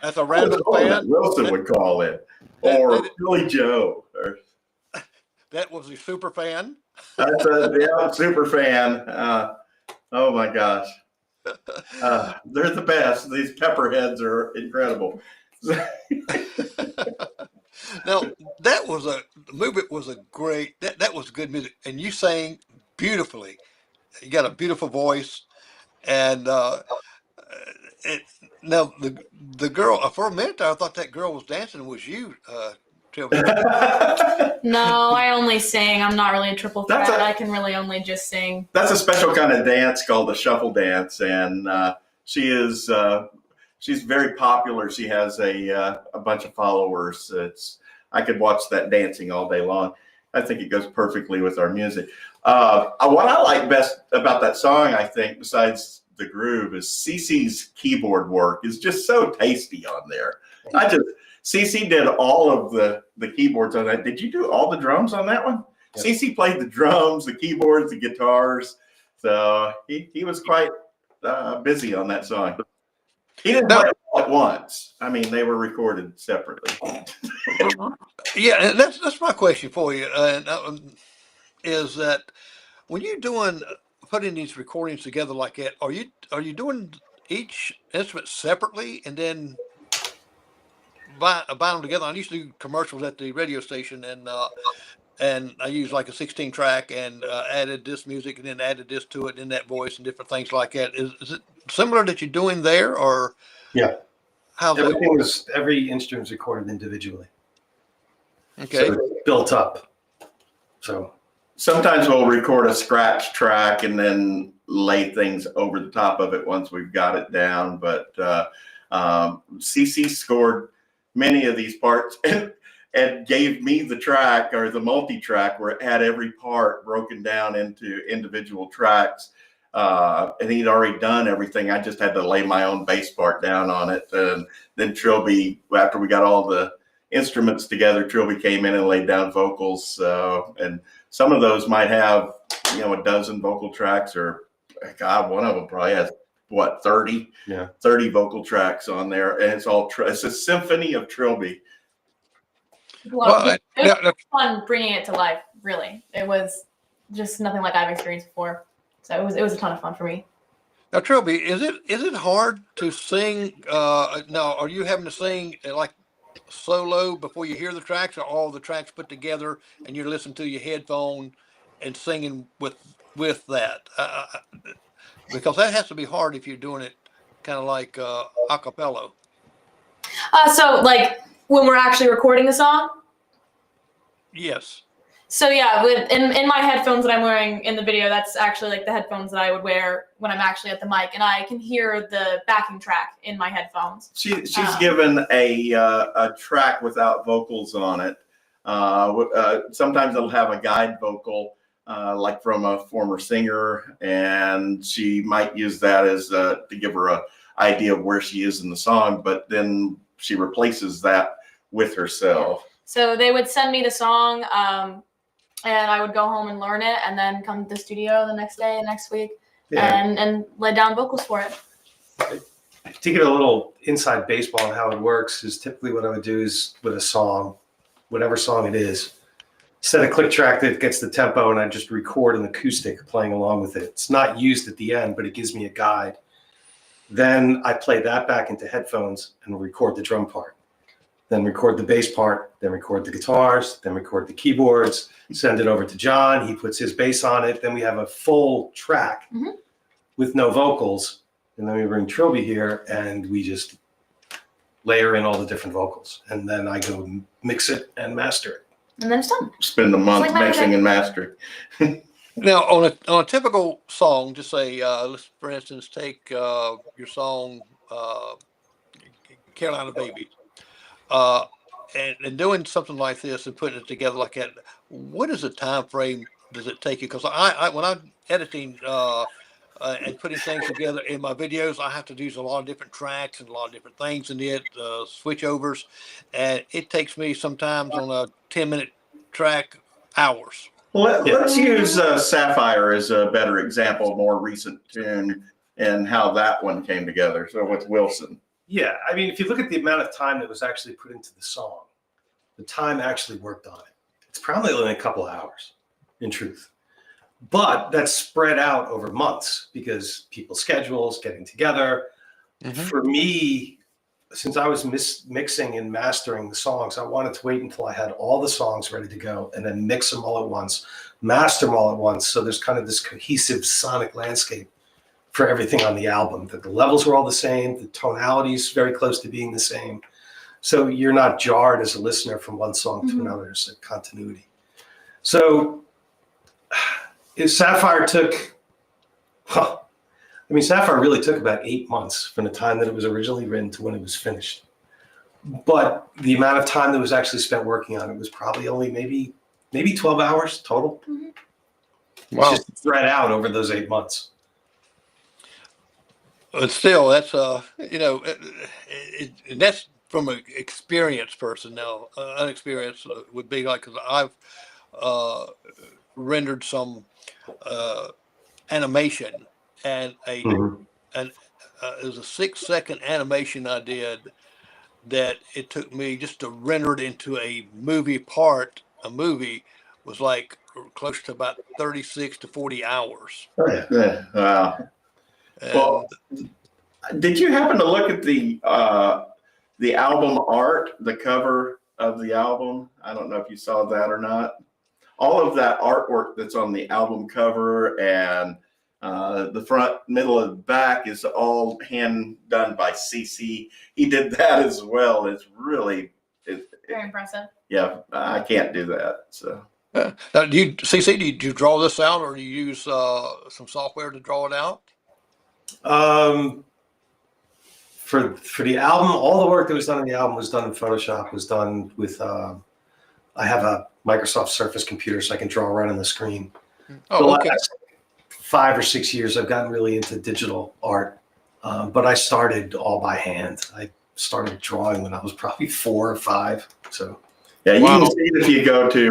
That's a random fan. Wilson would call it, or Billy Joe. That was a super fan. That's a super fan. Oh my gosh. They're the best. These pepperheads are incredible. Now the movement was a great. That was good music, and you sang beautifully. You got a beautiful voice, and now the girl. For a minute, I thought that girl was dancing was you. Tell me. No, I only sing. I'm not really a triple threat. I can really only just sing. That's a special kind of dance called the shuffle dance, and she's very popular. She has a bunch of followers. I could watch that dancing all day long. I think it goes perfectly with our music. What I like best about that song, I think, besides the groove, is Cece's keyboard work is just so tasty on there. CC did all of the keyboards on that. Did you do all the drums on that one? Yep. CC played the drums, the keyboards, the guitars. So he was quite busy on that song. He didn't play it all at once. I mean, they were recorded separately. Yeah, and that's my question for you. Is that when you're putting these recordings together like that, are you doing each instrument separately and then buy them together? I used to do commercials at the radio station, and I used like a 16 track and added this music and then added this to it and that voice and different things like that. Is it similar that you're doing there, or Yeah. how's that Everything work? was, every instrument was recorded individually. Okay. So it's built up. So Sometimes we'll record a scratch track and then lay things over the top of it once we've got it down. But CC scored many of these parts and gave me the track, or the multi-track, where it had every part broken down into individual tracks. And he'd already done everything. I just had to lay my own bass part down on it. And then Trilby, after we got all the instruments together, Trilby came in and laid down vocals. And some of those might have, a dozen vocal tracks, or God, one of them probably has 30? Yeah. 30 vocal tracks on there. And it's a symphony of Trilby. Well, It was fun bringing it to life. Really, it was just nothing like I've experienced before. So it was a ton of fun for me. now, Trilby, is it hard to sing? Now, are you having to sing like solo before you hear the tracks, or all the tracks put together and you're listening to your headphone and singing with that? Because that has to be hard if you're doing it kind of like a cappella. So like when we're actually recording the song. Yes. So yeah, in my headphones that I'm wearing in the video, that's actually like the headphones that I would wear when I'm actually at the mic, and I can hear the backing track in my headphones. She's given a track without vocals on it. Sometimes it'll have a guide vocal, like from a former singer, and she might use that as to give her an idea of where she is in the song, but then she replaces that with herself. So they would send me the song, and I would go home and learn it, and then come to the studio the next day, next week, and lay down vocals for it. to give it a little inside baseball on how it works, is typically what I would do is with a song, whatever song it is, set a click track that gets the tempo, and I just record an acoustic playing along with it. It's not used at the end, but it gives me a guide. Then I play that back into headphones and record the drum part. Then record the bass part, then record the guitars, then record the keyboards, send it over to John. He puts his bass on it. Then we have a full track with no vocals. And then we bring Trilby here and we just layer in all the different vocals. And then I go mix it and master it. And then it's done. Spend a month It's like mixing and mastering. Now, on a typical song, just say, let's for instance take your song "Carolina Baby," and doing something like this and putting it together like that. What is the time frame does it take you? Because I when I'm editing and putting things together in my videos, I have to use a lot of different tracks and a lot of different things in it, switch overs, and it takes me sometimes on a 10-minute track hours. Let's use Sapphire as a better example, more recent tune, and how that one came together. So with Wilson. Yeah, I mean, if you look at the amount of time that was actually put into the song, the time actually worked on it. It's probably only a couple of hours, in truth. But that's spread out over months because people's schedules, getting together. For me, since I was mixing and mastering the songs, I wanted to wait until I had all the songs ready to go and then mix them all at once, master them all at once. So there's kind of this cohesive sonic landscape for everything on the album, that the levels were all the same, the tonality is very close to being the same. So you're not jarred as a listener from one song to another. It's a continuity. So Sapphire took, Sapphire really took about 8 months from the time that it was originally written to when it was finished. But the amount of time that was actually spent working on it was probably only maybe 12 hours total. Wow. It's just spread out over those 8 months. But still, that's that's from an experienced person. Now, unexperienced would be like, because I've uh, rendered some animation, and Mhm. an it was a 6 second animation I did that it took me just to render it into a movie part. A movie was like close to about 36 to 40 hours. Oh, yeah. Yeah. Wow. And Well, did you happen to look at the album art, the cover of the album? I don't know if you saw that or not. All of that artwork that's on the album cover and the front, middle, and back is all hand done by CC. He did that as well. It's really, Very impressive. yeah, I can't do that. So do you, CC, do you draw this out, or do you use some software to draw it out? Um, for the album, all the work that was done on the album was done in Photoshop. Was done with I have a Microsoft Surface computer, so I can draw right on the screen. The Oh, okay. last 5 or 6 years, I've gotten really into digital art, but I started all by hand. I started drawing when I was probably 4 or 5. So yeah, you Wow. can see it if you go to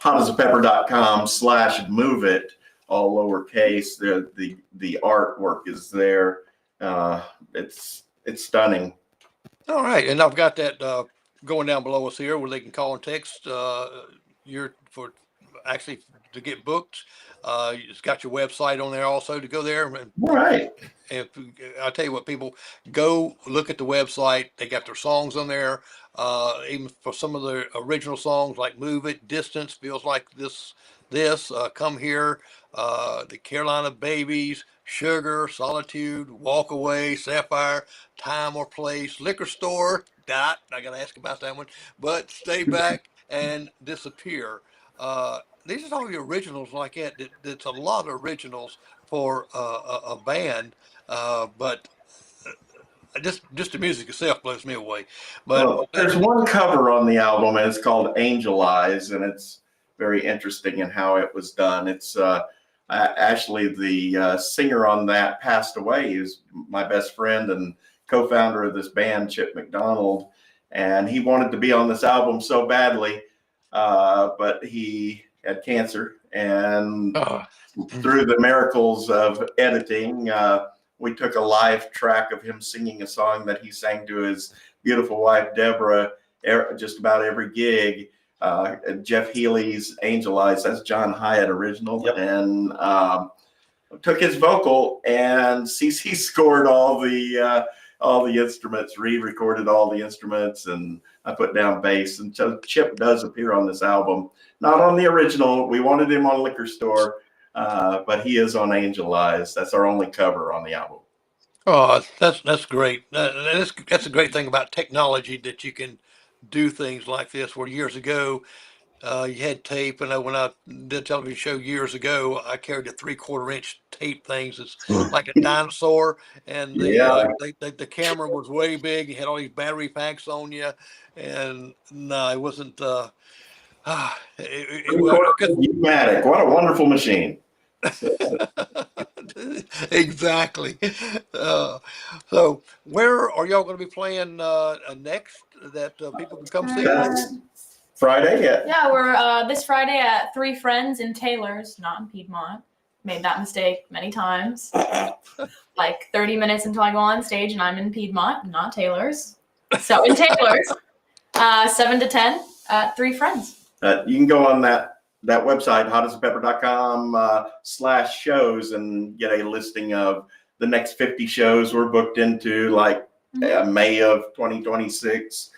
hotasapepper.com/move it, all lowercase. The artwork is there. It's stunning. All right, and I've got that going down below us here, where they can call and text your for actually to get booked. It's got your website on there also to go there. And All right. if I tell you what, people, go look at the website. They got their songs on there. Even for some of the original songs like "Move It," "Distance," "Feels Like This," "Come Here," the Carolina Babies, "Sugar," "Solitude," "Walk Away," "Sapphire," "Time or Place," "Liquor Store," "Dot," I gotta ask about that one, but "Stay Back," and "Disappear." These are all the originals like that. That's a lot of originals for a band, but just the music itself blows me away. But Well, there's one cover on the album, and it's called Angel Eyes, and it's very interesting in how it was done. It's actually the singer on that passed away. He was my best friend and co-founder of this band, Chip McDonald, and he wanted to be on this album so badly, but he had cancer, and through the miracles of editing, we took a live track of him singing a song that he sang to his beautiful wife, Deborah, just about every gig. Jeff Healey's Angel Eyes, that's John Hyatt original. Yep. And took his vocal, and CC scored all the instruments, re-recorded all the instruments, and I put down bass. And so Chip does appear on this album, not on the original. We wanted him on Liquor Store, but he is on Angel Eyes. That's our only cover on the album. oh, that's great. That's a great thing about technology, that you can do things like this. Where years ago, you had tape, and when I did a television show years ago, I carried a 3/4 inch tape things. It's like a dinosaur, and Yeah. the camera was way big. You had all these battery packs on you, and no, it wasn't. Matic, what a wonderful machine. Exactly. So, where are y'all going to be playing next that people can come see? That's Friday. Yeah, we're this Friday at Three Friends in Taylor's, not in Piedmont. Made that mistake many times. Like 30 minutes until I go on stage, and I'm in Piedmont, not Taylor's. So in Taylor's, 7 to 10 at Three Friends. You can go on that website, hotasapepper.com/shows, and get a listing of the next 50 shows we're booked into, like May of 2026.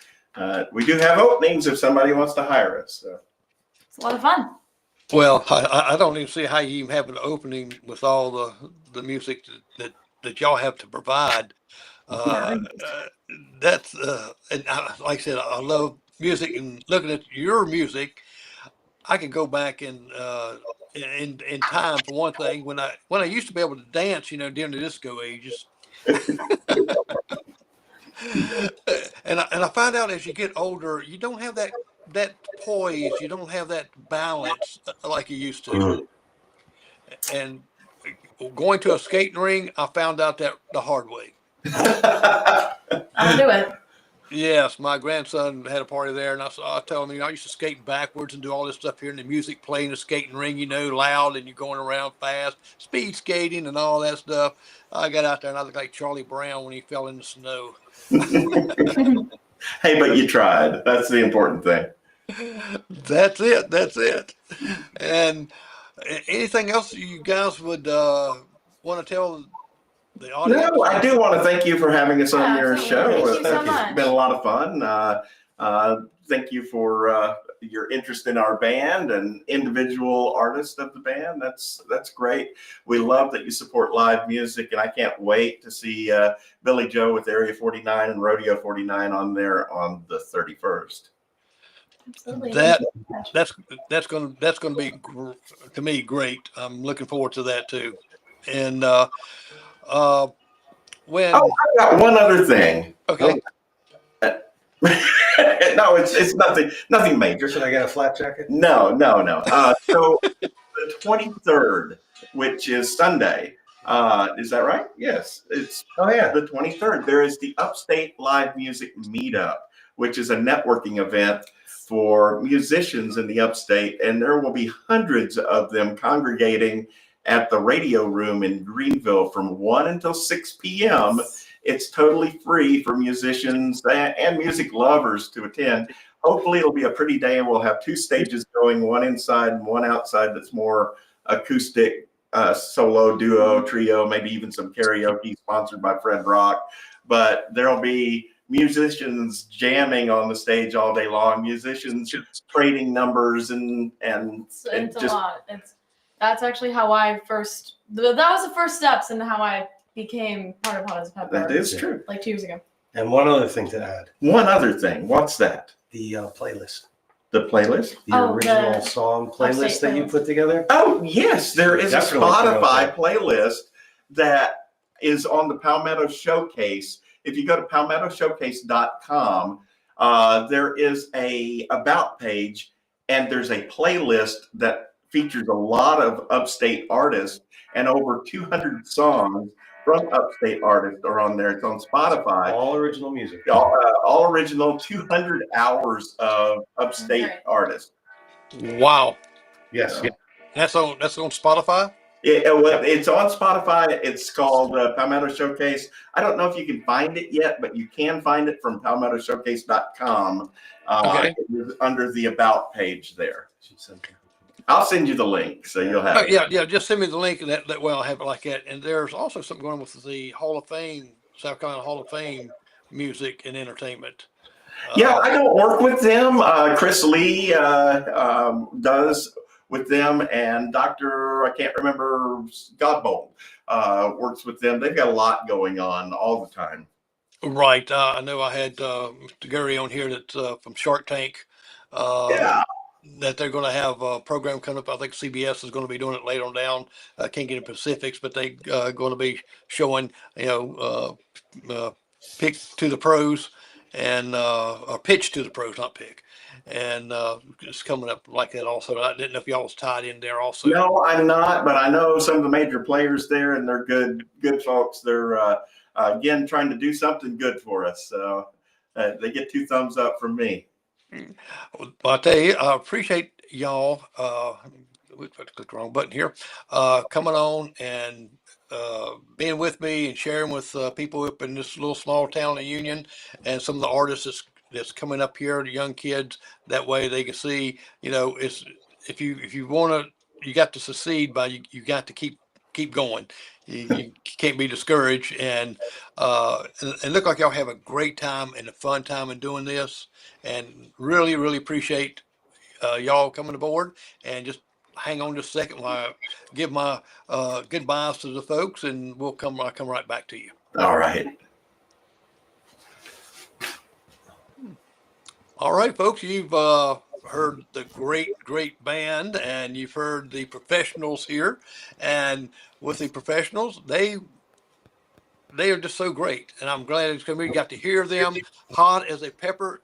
We do have openings if somebody wants to hire us. So. It's a lot of fun. Well, I don't even see how you even have an opening with all the music that y'all have to provide. That's and like I said, I love music, and looking at your music, I can go back in time, for one thing, when I used to be able to dance, during the disco ages. And I find out as you get older, you don't have that poise, you don't have that balance like you used to. And going to a skating ring, I found out that the hard way. I'll do it. Yes, my grandson had a party there, and I tell him, I used to skate backwards and do all this stuff here, and the music playing the skating ring, loud, and you're going around fast, speed skating, and all that stuff. I got out there, and I looked like Charlie Brown when he fell in the snow. Hey, but you tried. That's the important thing. That's it. That's it. And anything else you guys would want to tell the audience? No, I do want to thank you for having us on Yeah, your absolutely. show. Thank you so It's much. been a lot of fun. Thank you for your interest in our band and individual artists of the band. That's great. We love that you support live music, and I can't wait to see Billy Joe with Area 49 and Rodeo 49 on there on the 31st. Absolutely. That's gonna be to me great. I'm looking forward to that too. And when Oh, I got one other thing. okay, No, it's nothing major. Should I get a flat jacket? No. So the 23rd, which is Sunday, is that right? Yes, it's Oh yeah. the 23rd. There is the Upstate Live Music Meetup, which is a networking event for musicians in the Upstate, and there will be hundreds of them congregating at the Radio Room in Greenville from 1 until 6 p.m. It's totally free for musicians and music lovers to attend. Hopefully it'll be a pretty day, and we'll have two stages going, one inside and one outside that's more acoustic, solo, duo, trio, maybe even some karaoke sponsored by Fred Rock. But there'll be musicians jamming on the stage all day long, musicians trading numbers and It's just a lot. That's actually how I first. That was the first steps into how I became part of Hot as a Pepper. that is true. Like 2 years ago. And one other thing to add: One other thing, what's that? the playlist, The playlist? the Oh, original the song Upstate playlist that you playlist. put together. Oh, yes, there is a Definitely promote Spotify that. playlist that is on the Palmetto Showcase. If you go to palmettoshowcase.com, there is a about page, and there's a playlist that features a lot of Upstate artists, and over 200 songs from Upstate artists are on there. It's on Spotify. All original music. All original, 200 hours of Upstate Right. artists. wow, Yes. that's on Spotify. It's on Spotify. It's called Palmetto Showcase. I don't know if you can find it yet, but you can find it from palmettoshowcase.com. Okay. It is under the About page there. I'll send you the link so you'll have it. Yeah. Just send me the link, and that way I'll have it like that. And there's also something going on with the Hall of Fame, South Carolina Hall of Fame music and entertainment. Yeah, I don't work with them. Chris Lee does with them, and Dr. I can't remember Godbold works with them. They've got a lot going on all the time. Right. I know I had Mr. Gary on here that's from Shark Tank. Yeah. That they're going to have a program coming up. I think CBS is going to be doing it later on down. I can't get into specifics, but they going to be showing, pick to the pros and or pitch to the pros, not pick. And it's coming up like that also. I didn't know if y'all was tied in there also. No, I'm not, but I know some of the major players there, and they're good folks. They're again trying to do something good for us. So they get 2 thumbs up from me. Well, I tell you, I appreciate y'all. We clicked the wrong button here. Coming on and being with me and sharing with people up in this little small town of Union, and some of the artists that's coming up here, the young kids. That way they can see, it's if you want to, you got to succeed by you got to keep going. You can't be discouraged, and look like y'all have a great time and a fun time in doing this, and really appreciate y'all coming aboard. And just hang on just a second while I give my goodbyes to the folks, and I'll come right back to you. All right. All right, folks, you've heard the great band, and you've heard the professionals here. And with the professionals, they are just so great, and I'm glad it's coming. You got to hear them. Hot as a Pepper.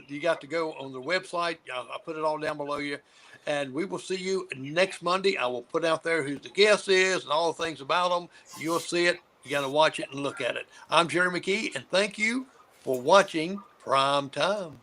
You got to go on their website. I'll put it all down below you. And we will see you next Monday. I will put out there who the guest is and all the things about them. You'll see it. You got to watch it and look at it. I'm Jerry McKee, and thank you for watching Prime Time.